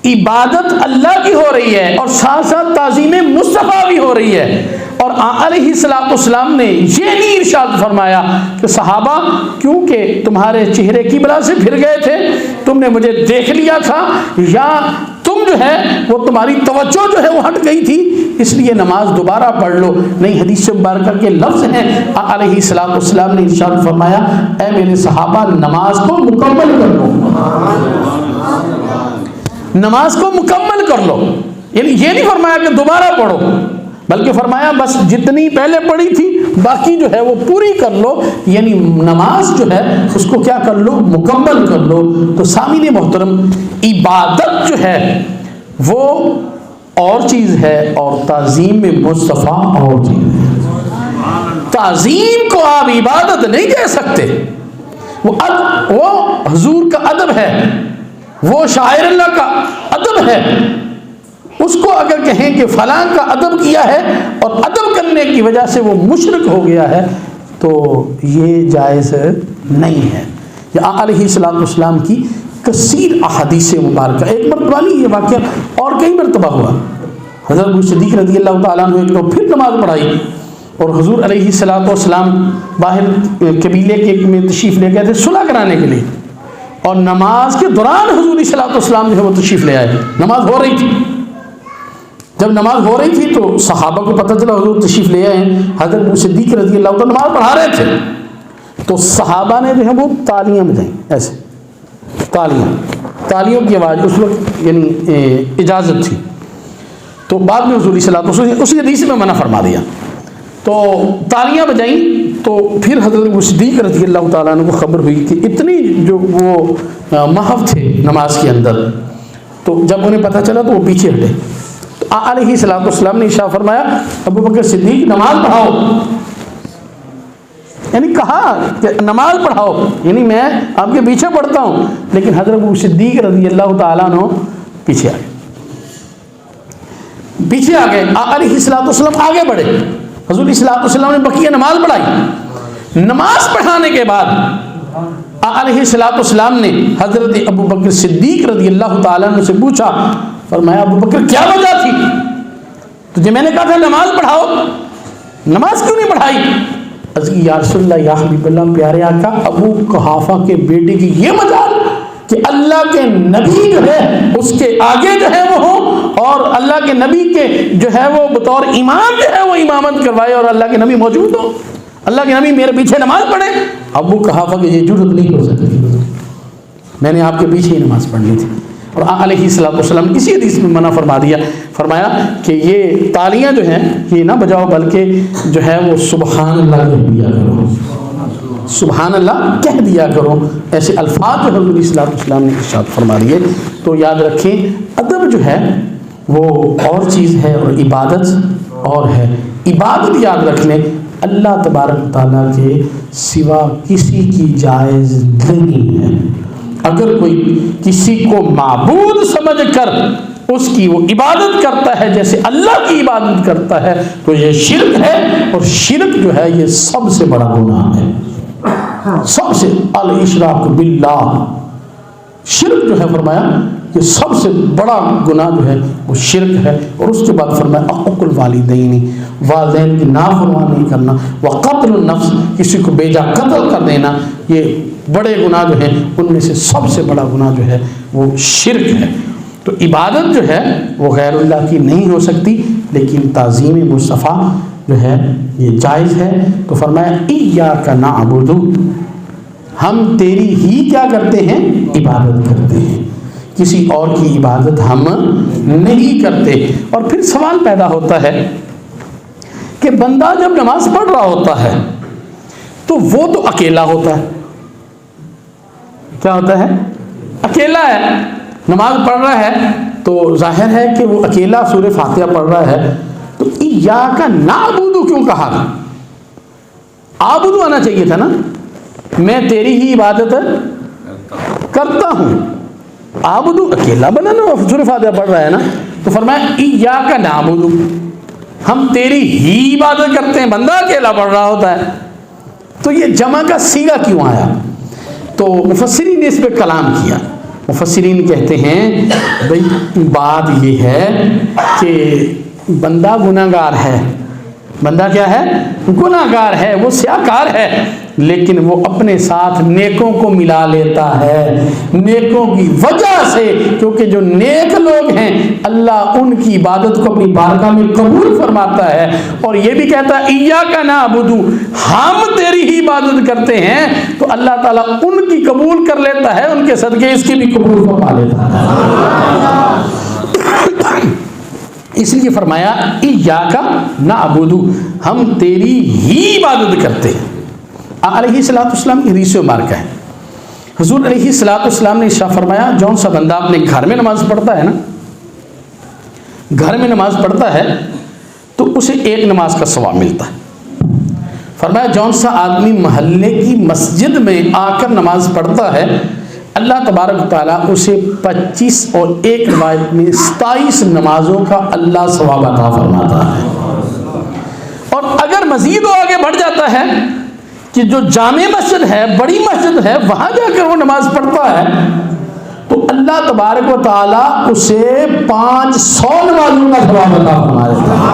عبادت اللہ کی ہو رہی ہے اور ساتھ ساتھ تعظیم مصطفیٰ بھی ہو رہی ہے. اور علیہ السلام نے یہ نہیں ارشاد فرمایا کہ صحابہ کیونکہ تمہارے چہرے قبلہ سے پھر گئے تھے، تم نے مجھے دیکھ لیا تھا، یا تم جو ہے وہ تمہاری توجہ جو ہے وہ ہٹ گئی تھی اس لیے نماز دوبارہ پڑھ لو. نہیں، حدیث مبارکہ کے لفظ ہیں، علیہ السلام نے ارشاد فرمایا اے میرے صحابہ نماز کو مکمل کر لو، نماز کو مکمل کر لو. یعنی یہ نہیں فرمایا کہ دوبارہ پڑھو، بلکہ فرمایا بس جتنی پہلے پڑھی تھی باقی جو ہے وہ پوری کر لو. یعنی نماز جو ہے اس کو کیا کر لو، مکمل کر لو. تو سامعین محترم، عبادت جو ہے وہ اور چیز ہے اور تعظیم مصطفیٰ اور چیز ہے. تعظیم کو آپ عبادت نہیں کہہ سکتے، وہ حضور کا ادب ہے، وہ شاعر اللہ کا ادب ہے. اس کو اگر کہیں کہ فلاں کا ادب کیا ہے اور ادب کرنے کی وجہ سے وہ مشرک ہو گیا ہے تو یہ جائز نہیں ہے. علیہ السلام کی کثیر احادیث مبارکہ، ایک مرتبہ نہیں یہ واقعہ اور کئی مرتبہ ہوا. حضرت ابو صدیق رضی اللہ تعالیٰ عنہ ایک تو پھر نماز پڑھائی اور حضور علیہ السلام باہر قبیلے کے میں تشریف لے گئے تھے صلح کرانے کے لیے، اور نماز کے دوران حضور علیہ السلام جو ہے وہ تشریف لے آئے. نماز ہو رہی تھی، جب نماز ہو رہی تھی تو صحابہ کو پتہ چلا حضور تشریف لے آئے ہیں. حضرت ابو صدیق رضی اللہ تعالیٰ نماز پڑھا رہے تھے تو صحابہ نے جو ہے وہ تالیاں بجائیں، ایسے تالیوں کی آواز اس وقت یعنی اجازت تھی. تو بعد میں حضور صلی اللہ علیہ وسلم اسی حدیث میں منع فرما دیا تو تالیاں بجائیں. تو پھر حضرت ابو صدیق رضی اللہ تعالیٰ عنہ کو خبر ہوئی کہ اتنی جو وہ محو تھے نماز کے اندر، تو جب انہیں پتہ چلا تو وہ پیچھے ہٹے. تو علیہ السلام نے ارشاد فرمایا ابو بکر صدیق نماز پڑھاؤ، یعنی کہا کہ نماز پڑھاؤ، یعنی میں آپ کے پیچھے پڑھتا ہوں. لیکن حضرت ابو صدیق رضی اللہ تعالیٰ عنہ پیچھے آ گئے. علیہ السلام آگے بڑھے. حضور علیہ السلام نے بقیہ نماز پڑھائی. نماز پڑھانے کے بعد علیہ السلام نے حضرت ابو بکر صدیق رضی اللہ تعالیٰ عنہ سے پوچھا، فرمایا ابو بکر کیا وجہ تھی؟ تجھے میں نے کہا تھا نماز پڑھاؤ، نماز کیوں نہیں پڑھائی؟ یا رسول اللہ، یا حبیب اللہ، پیارے آقا، ابو قحافہ کے بیٹے کی یہ مجال کہ اللہ کے نبی جو ہے اس کے آگے جو ہے وہ ہوں اور اللہ کے نبی کے جو ہے وہ بطور امام جو ہے وہ امامت کروائے اور اللہ کے نبی موجود ہو، اللہ کے نبی میرے پیچھے نماز پڑھے. ابو قحافہ کی یہ جرت نہیں ہو سکتی، میں نے آپ کے پیچھے ہی نماز پڑھنی تھی. اور علیہ السلام نے کسی حدیث میں منع فرما دیا، فرمایا کہ یہ تالیاں جو ہیں یہ نہ بجاؤ بلکہ جو ہے وہ سبحان اللہ کہہ دیا کرو، سبحان اللہ کہہ دیا کرو. ایسے الفاظ جو حضور صلی اللہ علیہ وسلم نے ارشاد فرما دیے. تو یاد رکھیں ادب جو ہے وہ اور چیز ہے اور عبادت اور ہے. عبادت یاد رکھ لیں اللہ تبارک تعالیٰ کے سوا کسی کی جائز نہیں ہے. اگر کوئی کسی کو معبود سمجھ کر اس کی وہ عبادت کرتا ہے جیسے اللہ کی عبادت کرتا ہے تو یہ شرک ہے، اور شرک جو ہے یہ سب سے بڑا گناہ ہے. سب سے الاشراک باللہ، شرک جو ہے فرمایا یہ سب سے بڑا گناہ جو ہے وہ شرک ہے. اور اس کے بعد فرمایا حقوق الوالدین، والدین کی نافرمانی کرنا، وقتل النفس، کسی کو بے جا قتل کر دینا، یہ بڑے گناہ جو ہیں ان میں سے سب سے بڑا گناہ جو ہے وہ شرک ہے. تو عبادت جو ہے وہ غیر اللہ کی نہیں ہو سکتی، لیکن تعظیم مصطفیٰ جو ہے یہ جائز ہے. تو فرمایا ایاک نعبد، ہم تیری ہی کیا کرتے ہیں؟ عبادت کرتے ہیں، کسی اور کی عبادت ہم نہیں کرتے. اور پھر سوال پیدا ہوتا ہے کہ بندہ جب نماز پڑھ رہا ہوتا ہے تو وہ تو اکیلا ہوتا ہے. کیا ہوتا ہے؟ اکیلا ہے، نماز پڑھ رہا ہے تو ظاہر ہے کہ وہ اکیلا سورہ فاتحہ پڑھ رہا ہے. تو ایاک نعبد کیوں کہا؟ عابد آنا چاہیے تھا نا، میں تیری ہی عبادت کرتا ہوں. عابد اکیلا بنا نا، سورہ فاتحہ پڑھ رہا ہے نا. تو فرمایا ایاک نعبد، ہم تیری ہی عبادت کرتے ہیں. بندہ اکیلا پڑھ رہا ہوتا ہے تو یہ جمع کا صیغہ کیوں آیا؟ تو مفسرین نے اس پہ کلام کیا. مفسرین کہتے ہیں بھئی بات یہ ہے کہ بندہ گناہگار ہے، بندہ کیا ہے؟ گناہگار ہے، وہ سیاہکار ہے، لیکن وہ اپنے ساتھ نیکوں کو ملا لیتا ہے نیکوں کی وجہ سے، کیونکہ جو نیک لوگ ہیں اللہ ان کی عبادت کو اپنی بارگاہ میں قبول فرماتا ہے، اور یہ بھی کہتا ہے ایاک نعبد، ہم تیری ہی عبادت کرتے ہیں، تو اللہ تعالیٰ ان کی قبول کر لیتا ہے، ان کے صدقے اس کی بھی قبول فرما لیتا ہے۔ اس لیے فرمایا ایاک نعبد، ہم تیری ہی عبادت کرتے ہیں۔ علیہ السلام کی ریس و مارکہ ہے۔ حضور علیہ السلام نے ارشاد فرمایا جون سا بندہ اپنے گھر میں نماز پڑھتا ہے نا، گھر میں نماز پڑھتا ہے تو اسے ایک نماز کا ثواب ملتا ہے۔ فرمایا جون سا آدمی محلے کی مسجد میں آ کر نماز پڑھتا ہے، اللہ تبارک تعالیٰ اسے 25 اور ایک روایت میں 27 نمازوں کا اللہ ثواب عطا فرماتا ہے۔ اور اگر مزید وہ آگے بڑھ جاتا ہے کہ جو جامع مسجد ہے، بڑی مسجد ہے، وہاں جا کر وہ نماز پڑھتا ہے تو اللہ تبارک و تعالیٰ اسے 500 نمازوں کا ثواب عطا فرما دیتا ہے۔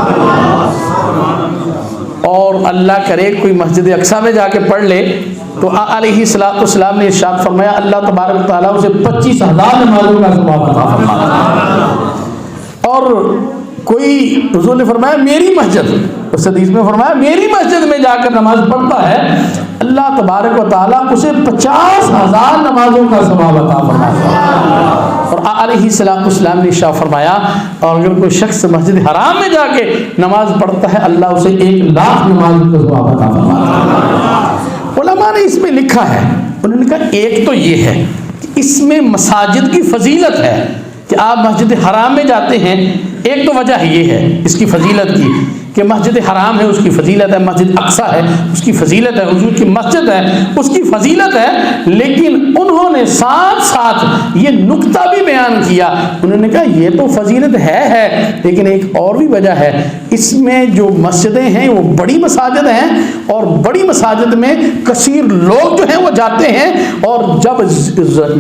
اور اللہ کرے کوئی مسجد اقصیٰ میں جا کے پڑھ لے تو علیہ السلام نے ارشاد فرمایا اللہ تبارک و تعالیٰ اسے 25,000 نمازوں کا ثواب عطا فرماتا۔ اور کوئی حضور نے فرمایا میری مسجد، اس حدیث میں فرمایا میری مسجد میں جا کر نماز پڑھتا ہے، اللہ تبارک و تعالیٰ اسے 50,000 نمازوں کا ثواب عطا فرماتا ہے۔ اور علیہ السلام نے ارشاد فرمایا اور اگر کوئی شخص مسجد حرام میں جا کے نماز پڑھتا ہے اللہ اسے 1,00,000 نمازوں کا ثواب عطا فرماتا ہے۔ علماء نے اس میں لکھا ہے، انہوں نے کہا ایک تو یہ ہے کہ اس میں مساجد کی فضیلت ہے کہ آپ مسجد حرام میں جاتے ہیں، ایک تو وجہ یہ ہے اس کی فضیلت کی کہ مسجد حرام ہے اس کی فضیلت ہے، مسجد اقصیٰ ہے اس کی فضیلت ہے، حضور کی مسجد ہے اس کی فضیلت ہے، لیکن انہوں نے ساتھ ساتھ یہ نکتہ بھی بیان کیا، انہوں نے کہا یہ تو فضیلت ہے لیکن ایک اور بھی وجہ ہے، اس میں جو مسجدیں ہیں وہ بڑی مساجد ہیں اور بڑی مساجد میں کثیر لوگ جو ہیں وہ جاتے ہیں، اور جب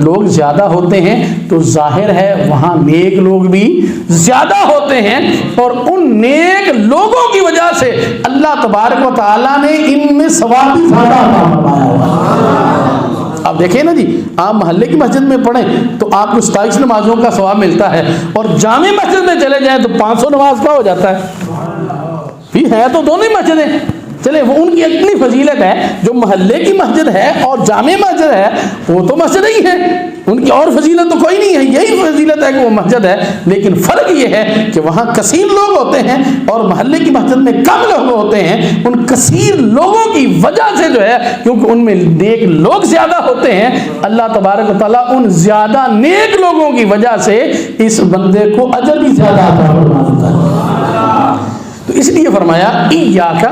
لوگ زیادہ ہوتے ہیں تو ظاہر ہے وہاں نیک لوگ بھی زیادہ ہوتے ہیں، اور ان نیک لوگوں کی وجہ سے اللہ تبارک و تعالیٰ نے ان میں ثواب بھی زیادہ عطا فرمایا ہوا۔ اب دیکھیں نا جی، آپ محلے کی مسجد میں پڑھیں تو آپ کو 27 نمازوں کا ثواب ملتا ہے، اور جامع مسجد میں چلے جائیں تو 500 نماز کا ہو جاتا ہے۔ یہ ہے تو دونوں ہی مسجدیں، چلے وہ ان کی اتنی فضیلت ہے، جو محلے کی مسجد ہے اور جامع مسجد ہے وہ تو مسجد ہی ہے، ان کی اور فضیلت تو کوئی نہیں ہے، یہی فضیلت ہے کہ وہ مسجد ہے، لیکن فرق یہ ہے کہ وہاں کثیر لوگ ہوتے ہیں اور محلے کی مسجد میں کم لوگ ہوتے ہیں، ان کثیر لوگوں کی وجہ سے جو ہے کیونکہ ان میں نیک لوگ زیادہ ہوتے ہیں، اللہ تبارک و تعالیٰ ان زیادہ نیک لوگوں کی وجہ سے اس بندے کو اجر بھی زیادہ عطا فرما دیتا ہے۔ تو اس لیے فرمایا ایاک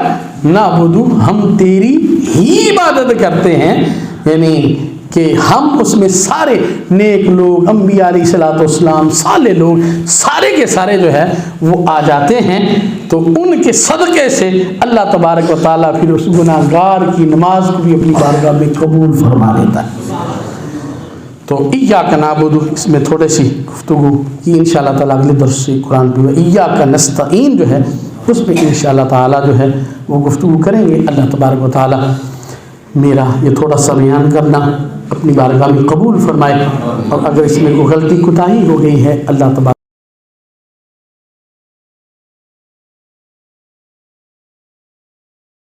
نعبد، ہم تیری ہی عبادت کرتے ہیں، یعنی کہ ہم اس میں سارے نیک لوگ، انبیاء علیہ السلام، صالح لوگ سارے کے سارے جو ہے وہ آ جاتے ہیں، تو ان کے صدقے سے اللہ تبارک و تعالیٰ پھر اس گناہگار کی نماز کو بھی اپنی بارگاہ میں قبول فرما لیتا ہے۔ تو ایاک نعبد، اس میں تھوڑے سی گفتگو کی انشاءاللہ تعالیٰ اگلے درس سے قرآن پہ ایاک نستعین جو ہے اس میں انشاءاللہ تعالیٰ جو ہے وہ گفتگو کریں گے۔ اللہ تبارک و تعالیٰ میرا یہ تھوڑا سا بیان کرنا اپنی بارگاہ میں قبول فرمائے، اور اگر اس میں کوئی غلطی کوتاہی ہو گئی ہے اللہ تبارک